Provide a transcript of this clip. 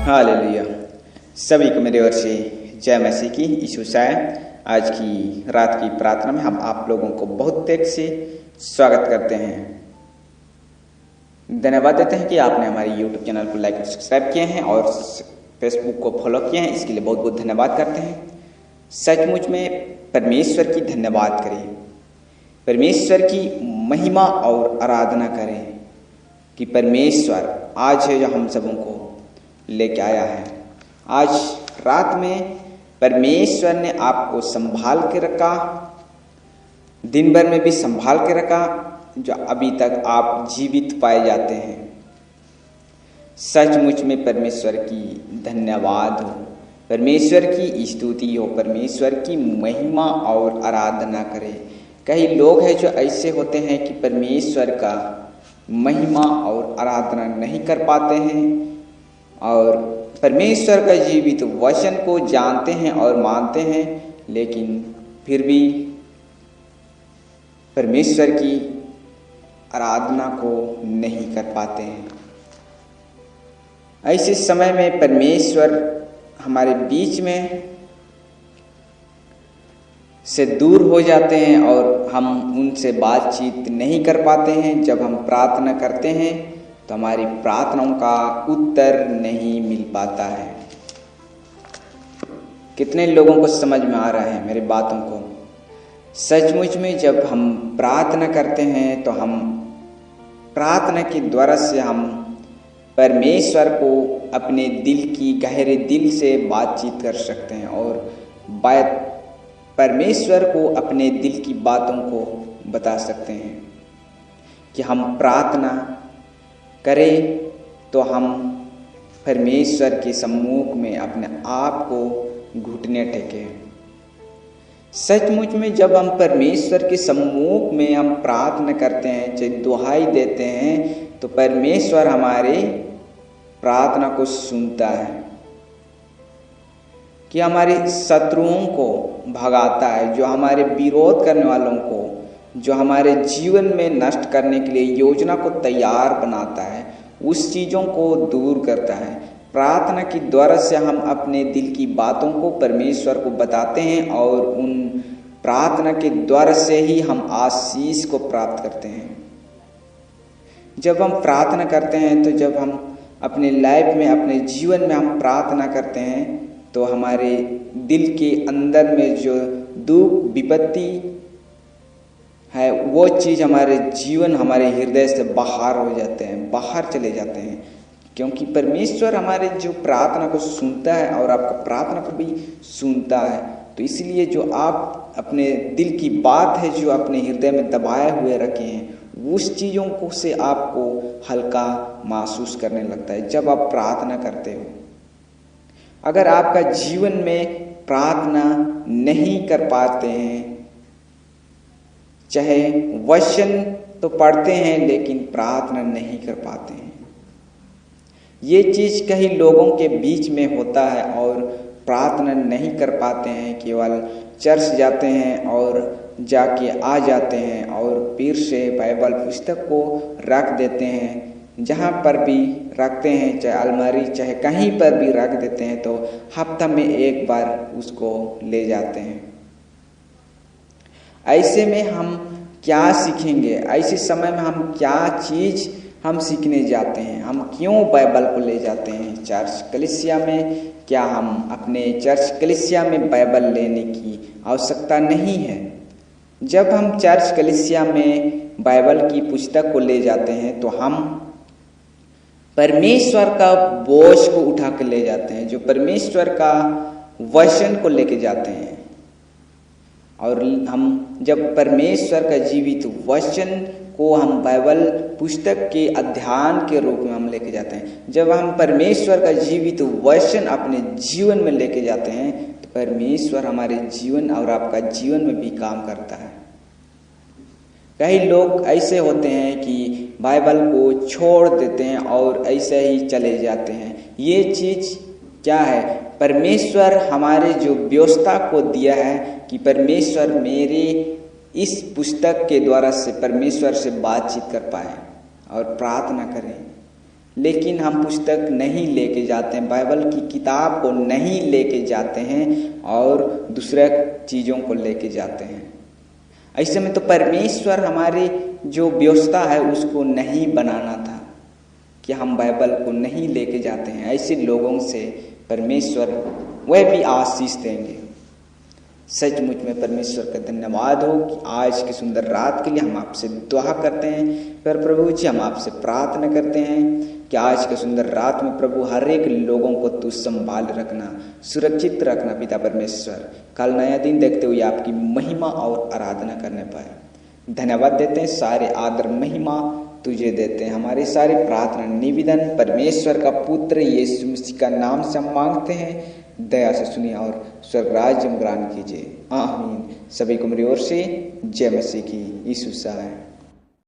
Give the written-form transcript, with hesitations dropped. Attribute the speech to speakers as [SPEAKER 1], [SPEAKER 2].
[SPEAKER 1] Hallelujah. सभी को मेरे ओर से जय मसीह की। यीशु साय आज की रात की प्रार्थना में हम आप लोगों को बहुत तेज से स्वागत करते हैं। धन्यवाद देते हैं कि आपने हमारे YouTube चैनल को लाइक और सब्सक्राइब किए हैं और फेसबुक को फॉलो किए हैं। इसके लिए बहुत बहुत धन्यवाद करते हैं। सचमुच में परमेश्वर की धन्यवाद करें, परमेश्वर की महिमा और आराधना करें कि परमेश्वर आज है जो हम सबों को लेके आया है। आज रात में परमेश्वर ने आपको संभाल के रखा, दिन भर में भी संभाल के रखा, जो अभी तक आप जीवित पाए जाते हैं। सचमुच में परमेश्वर की धन्यवाद हो, परमेश्वर की स्तुति हो, परमेश्वर की महिमा और आराधना करें। कई लोग हैं जो ऐसे होते हैं कि परमेश्वर का महिमा और आराधना नहीं कर पाते हैं और परमेश्वर का जीवित वचन को जानते हैं और मानते हैं, लेकिन फिर भी परमेश्वर की आराधना को नहीं कर पाते हैं। ऐसे समय में परमेश्वर हमारे बीच में से दूर हो जाते हैं और हम उनसे बातचीत नहीं कर पाते हैं। जब हम प्रार्थना करते हैं तो हमारी प्रार्थनाओं का उत्तर नहीं मिल पाता है। कितने लोगों को समझ में आ रहा है मेरी बातों को? सचमुच में जब हम प्रार्थना करते हैं तो हम प्रार्थना के द्वारा से हम परमेश्वर को अपने दिल की गहरे दिल से बातचीत कर सकते हैं और परमेश्वर को अपने दिल की बातों को बता सकते हैं कि हम प्रार्थना करें तो हम परमेश्वर के सम्मुख में अपने आप को घुटने टेकें। सचमुच में जब हम परमेश्वर के सम्मुख में हम प्रार्थना करते हैं, चाहे दुहाई देते हैं, तो परमेश्वर हमारे प्रार्थना को सुनता है, कि हमारे शत्रुओं को भगाता है, जो हमारे विरोध करने वालों को, जो हमारे जीवन में नष्ट करने के लिए योजना को तैयार बनाता है, उस चीज़ों को दूर करता है। प्रार्थना के द्वारा से हम अपने दिल की बातों को परमेश्वर को बताते हैं और उन प्रार्थना के द्वारा से ही हम आशीष को प्राप्त करते हैं। जब हम प्रार्थना करते हैं तो जब हम अपने लाइफ में, अपने जीवन में हम प्रार्थना करते हैं तो हमारे दिल के अंदर में जो दुख विपत्ति है वो चीज़ हमारे जीवन, हमारे हृदय से बाहर हो जाते हैं, बाहर चले जाते हैं, क्योंकि परमेश्वर हमारे जो प्रार्थना को सुनता है और आपका प्रार्थना को भी सुनता है। तो इसलिए जो आप अपने दिल की बात है जो अपने हृदय में दबाए हुए रखे हैं, उस चीज़ों को से आपको हल्का महसूस करने लगता है जब आप प्रार्थना करते हो। अगर आपका जीवन में प्रार्थना नहीं कर पाते हैं, चाहे वचन तो पढ़ते हैं लेकिन प्रार्थना नहीं कर पाते हैं, ये चीज़ कई लोगों के बीच में होता है और प्रार्थना नहीं कर पाते हैं, केवल चर्च जाते हैं और जाके आ जाते हैं और फिर से बाइबल पुस्तक को रख देते हैं, जहाँ पर भी रखते हैं, चाहे अलमारी चाहे कहीं पर भी रख देते हैं, तो हफ्ता में एक बार उसको ले जाते हैं। ऐसे में हम क्या सीखेंगे? ऐसे समय में हम क्या चीज़ हम सीखने जाते हैं? हम क्यों बाइबल को ले जाते हैं चर्च कलीसिया में? क्या हम अपने चर्च कलीसिया में बाइबल लेने की आवश्यकता नहीं है? जब हम चर्च कलीसिया में बाइबल की पुस्तक को ले जाते हैं तो हम परमेश्वर का बोझ को उठा कर ले जाते हैं, जो परमेश्वर का वचन को लेके जाते हैं। और हम जब परमेश्वर का जीवित वचन को हम बाइबल पुस्तक के अध्ययन के रूप में हम लेके जाते हैं, जब हम परमेश्वर का जीवित वचन अपने जीवन में लेके जाते हैं, तो परमेश्वर हमारे जीवन और आपका जीवन में भी काम करता है। कई लोग ऐसे होते हैं कि बाइबल को छोड़ देते हैं और ऐसे ही चले जाते हैं। ये चीज़ क्या है? परमेश्वर हमारे जो व्यवस्था को दिया है कि परमेश्वर मेरे इस पुस्तक के द्वारा से परमेश्वर से बातचीत कर पाए और प्रार्थना करें, लेकिन हम पुस्तक नहीं लेके जाते हैं, बाइबल की किताब को नहीं लेके जाते हैं और दूसरे चीज़ों को लेके जाते हैं। ऐसे में तो परमेश्वर हमारी जो व्यवस्था है उसको नहीं बनाना था कि हम बाइबल को नहीं लेके जाते हैं। ऐसे लोगों से परमेश्वर वह भी आशीष देंगे। सचमुच में परमेश्वर का धन्यवाद हो कि आज की सुंदर रात के लिए हम आपसे दुआ करते हैं। पर प्रभु जी हम आपसे प्रार्थना करते हैं कि आज के सुंदर रात में प्रभु हर एक लोगों को तू संभाल रखना, सुरक्षित रखना पिता परमेश्वर। कल नया दिन देखते हुए आपकी महिमा और आराधना करने पाए। धन्यवाद देते हैं, सारे आदर महिमा तुझे देते हैं। हमारे सारे प्रार्थना निवेदन परमेश्वर का पुत्र यीशु मसीह का नाम से हम मांगते हैं। दया से सुनिए और स्वर्ग राज्य में ग्रहण कीजिए। आमीन। सभी को मेरी ओर से जय मसीह की। यीशु सहाय।